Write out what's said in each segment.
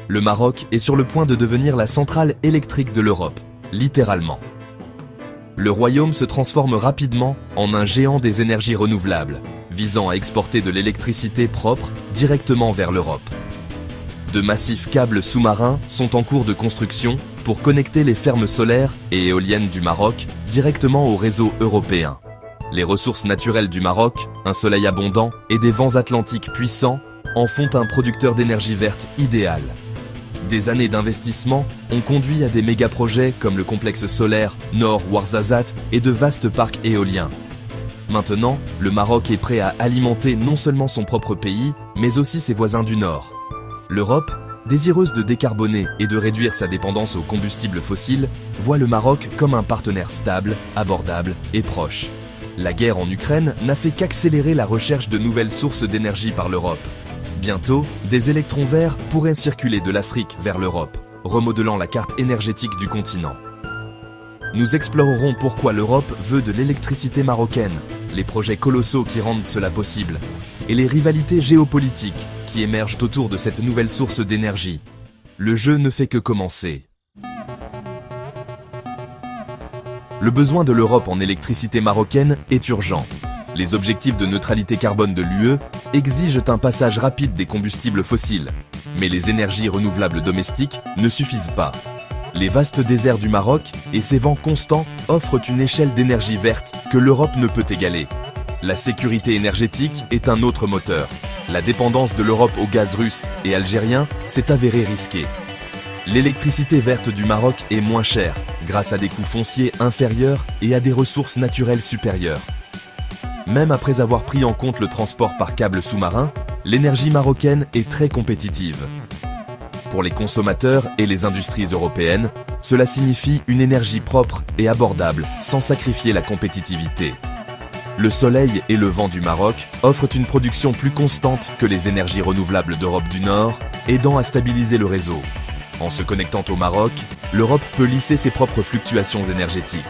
Le Maroc est sur le point de devenir la centrale électrique de l'Europe, littéralement. Le royaume se transforme rapidement en un géant des énergies renouvelables, visant à exporter de l'électricité propre directement vers l'Europe. De massifs câbles sous-marins sont en cours de construction pour connecter les fermes solaires et éoliennes du Maroc directement au réseau européen. Les ressources naturelles du Maroc, un soleil abondant et des vents atlantiques puissants en font un producteur d'énergie verte idéal. Des années d'investissement ont conduit à des méga-projets comme le complexe solaire Nord Ouarzazate et de vastes parcs éoliens. Maintenant, le Maroc est prêt à alimenter non seulement son propre pays, mais aussi ses voisins du Nord. L'Europe, désireuse de décarboner et de réduire sa dépendance aux combustibles fossiles, voit le Maroc comme un partenaire stable, abordable et proche. La guerre en Ukraine n'a fait qu'accélérer la recherche de nouvelles sources d'énergie par l'Europe. Bientôt, des électrons verts pourraient circuler de l'Afrique vers l'Europe, remodelant la carte énergétique du continent. Nous explorerons pourquoi l'Europe veut de l'électricité marocaine, les projets colossaux qui rendent cela possible, et les rivalités géopolitiques qui émergent autour de cette nouvelle source d'énergie. Le jeu ne fait que commencer. Le besoin de l'Europe en électricité marocaine est urgent. Les objectifs de neutralité carbone de l'UE exigent un passage rapide des combustibles fossiles. Mais les énergies renouvelables domestiques ne suffisent pas. Les vastes déserts du Maroc et ses vents constants offrent une échelle d'énergie verte que l'Europe ne peut égaler. La sécurité énergétique est un autre moteur. La dépendance de l'Europe au gaz russe et algérien s'est avérée risquée. L'électricité verte du Maroc est moins chère, grâce à des coûts fonciers inférieurs et à des ressources naturelles supérieures. Même après avoir pris en compte le transport par câble sous-marin, l'énergie marocaine est très compétitive. Pour les consommateurs et les industries européennes, cela signifie une énergie propre et abordable, sans sacrifier la compétitivité. Le soleil et le vent du Maroc offrent une production plus constante que les énergies renouvelables d'Europe du Nord, aidant à stabiliser le réseau. En se connectant au Maroc, l'Europe peut lisser ses propres fluctuations énergétiques.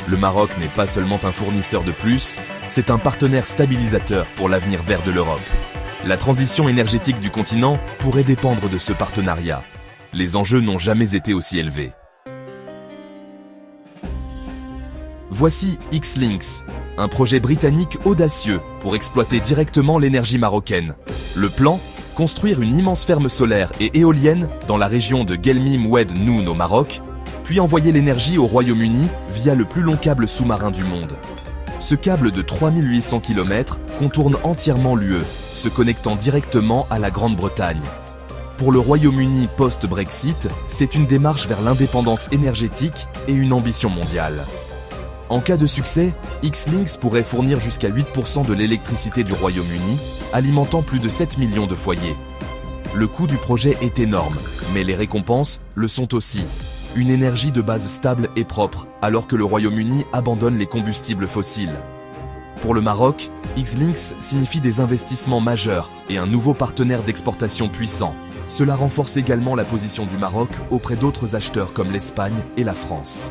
Le Maroc n'est pas seulement un fournisseur de plus, c'est un partenaire stabilisateur pour l'avenir vert de l'Europe. La transition énergétique du continent pourrait dépendre de ce partenariat. Les enjeux n'ont jamais été aussi élevés. Voici X-Links, un projet britannique audacieux pour exploiter directement l'énergie marocaine. Le plan ? Construire une immense ferme solaire et éolienne dans la région de Guelmim Oued Noun au Maroc, puis envoyer l'énergie au Royaume-Uni via le plus long câble sous-marin du monde. Ce câble de 3800 km contourne entièrement l'UE, se connectant directement à la Grande-Bretagne. Pour le Royaume-Uni post-Brexit, c'est une démarche vers l'indépendance énergétique et une ambition mondiale. En cas de succès, X-Links pourrait fournir jusqu'à 8% de l'électricité du Royaume-Uni, alimentant plus de 7 millions de foyers. Le coût du projet est énorme, mais les récompenses le sont aussi. Une énergie de base stable et propre, alors que le Royaume-Uni abandonne les combustibles fossiles. Pour le Maroc, X-Links signifie des investissements majeurs et un nouveau partenaire d'exportation puissant. Cela renforce également la position du Maroc auprès d'autres acheteurs comme l'Espagne et la France.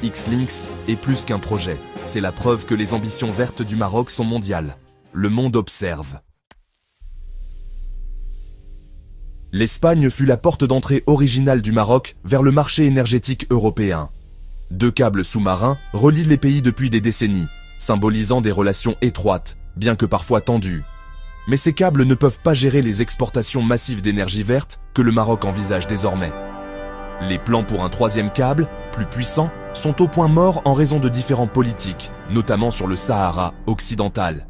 X-Links est plus qu'un projet, c'est la preuve que les ambitions vertes du Maroc sont mondiales. Le monde observe. L'Espagne fut la porte d'entrée originale du Maroc vers le marché énergétique européen. 2 câbles sous-marins relient les pays depuis des décennies, symbolisant des relations étroites, bien que parfois tendues. Mais ces câbles ne peuvent pas gérer les exportations massives d'énergie verte que le Maroc envisage désormais. Les plans pour un 3e câble, plus puissant, sont au point mort en raison de différends politiques, notamment sur le Sahara occidental.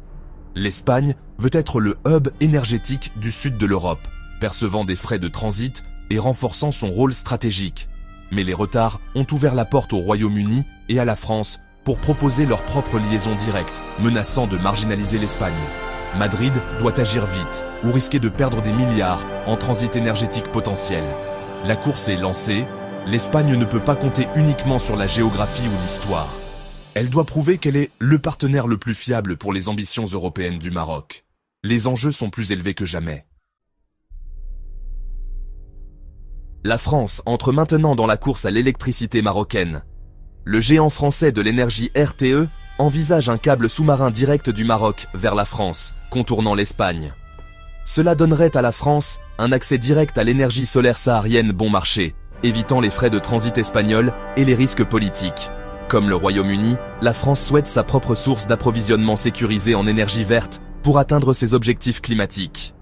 L'Espagne veut être le hub énergétique du sud de l'Europe, percevant des frais de transit et renforçant son rôle stratégique. Mais les retards ont ouvert la porte au Royaume-Uni et à la France pour proposer leur propre liaison directe, menaçant de marginaliser l'Espagne. Madrid doit agir vite ou risquer de perdre des milliards en transit énergétique potentiel. La course est lancée, l'Espagne ne peut pas compter uniquement sur la géographie ou l'histoire. Elle doit prouver qu'elle est le partenaire le plus fiable pour les ambitions européennes du Maroc. Les enjeux sont plus élevés que jamais. La France entre maintenant dans la course à l'électricité marocaine. Le géant français de l'énergie RTE envisage un câble sous-marin direct du Maroc vers la France, contournant l'Espagne. Cela donnerait à la France un accès direct à l'énergie solaire saharienne bon marché, évitant les frais de transit espagnols et les risques politiques. Comme le Royaume-Uni, la France souhaite sa propre source d'approvisionnement sécurisée en énergie verte pour atteindre ses objectifs climatiques.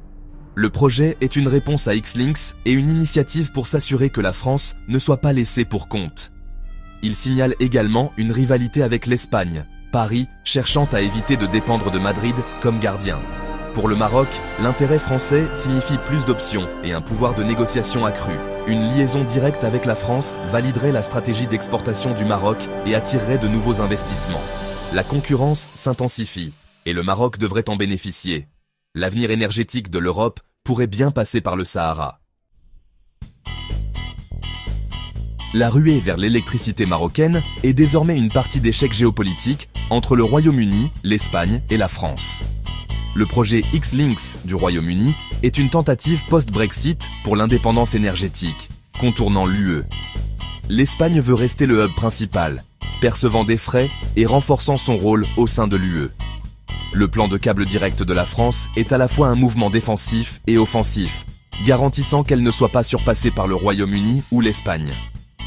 Le projet est une réponse à X-Links et une initiative pour s'assurer que la France ne soit pas laissée pour compte. Il signale également une rivalité avec l'Espagne, Paris cherchant à éviter de dépendre de Madrid comme gardien. Pour le Maroc, l'intérêt français signifie plus d'options et un pouvoir de négociation accru. Une liaison directe avec la France validerait la stratégie d'exportation du Maroc et attirerait de nouveaux investissements. La concurrence s'intensifie et le Maroc devrait en bénéficier. L'avenir énergétique de l'Europe pourrait bien passer par le Sahara. La ruée vers l'électricité marocaine est désormais une partie d'échec géopolitique entre le Royaume-Uni, l'Espagne et la France. Le projet X-Links du Royaume-Uni est une tentative post-Brexit pour l'indépendance énergétique, contournant l'UE. L'Espagne veut rester le hub principal, percevant des frais et renforçant son rôle au sein de l'UE. Le plan de câble direct de la France est à la fois un mouvement défensif et offensif, garantissant qu'elle ne soit pas surpassée par le Royaume-Uni ou l'Espagne.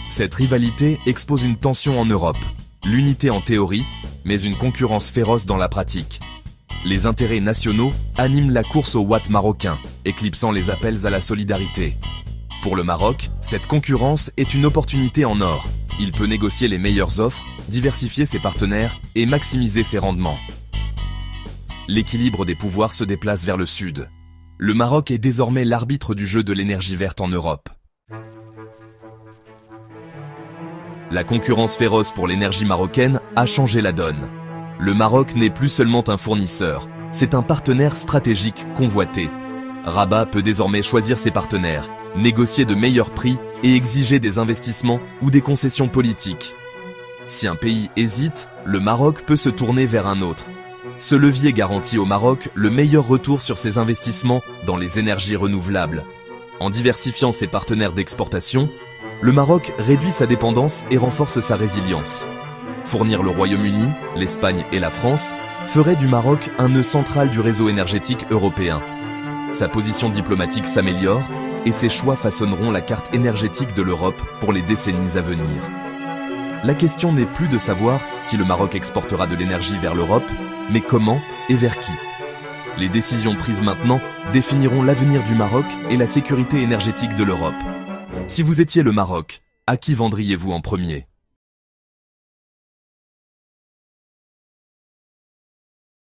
Cette rivalité expose une tension en Europe, l'unité en théorie, mais une concurrence féroce dans la pratique. Les intérêts nationaux animent la course au watt marocain, éclipsant les appels à la solidarité. Pour le Maroc, cette concurrence est une opportunité en or. Il peut négocier les meilleures offres, diversifier ses partenaires et maximiser ses rendements. L'équilibre des pouvoirs se déplace vers le sud. Le Maroc est désormais l'arbitre du jeu de l'énergie verte en Europe. La concurrence féroce pour l'énergie marocaine a changé la donne. Le Maroc n'est plus seulement un fournisseur, c'est un partenaire stratégique convoité. Rabat peut désormais choisir ses partenaires, négocier de meilleurs prix et exiger des investissements ou des concessions politiques. Si un pays hésite, le Maroc peut se tourner vers un autre. Ce levier garantit au Maroc le meilleur retour sur ses investissements dans les énergies renouvelables. En diversifiant ses partenaires d'exportation, le Maroc réduit sa dépendance et renforce sa résilience. Fournir le Royaume-Uni, l'Espagne et la France ferait du Maroc un nœud central du réseau énergétique européen. Sa position diplomatique s'améliore et ses choix façonneront la carte énergétique de l'Europe pour les décennies à venir. La question n'est plus de savoir si le Maroc exportera de l'énergie vers l'Europe, mais comment et vers qui. Les décisions prises maintenant définiront l'avenir du Maroc et la sécurité énergétique de l'Europe. Si vous étiez le Maroc, à qui vendriez-vous en premier ?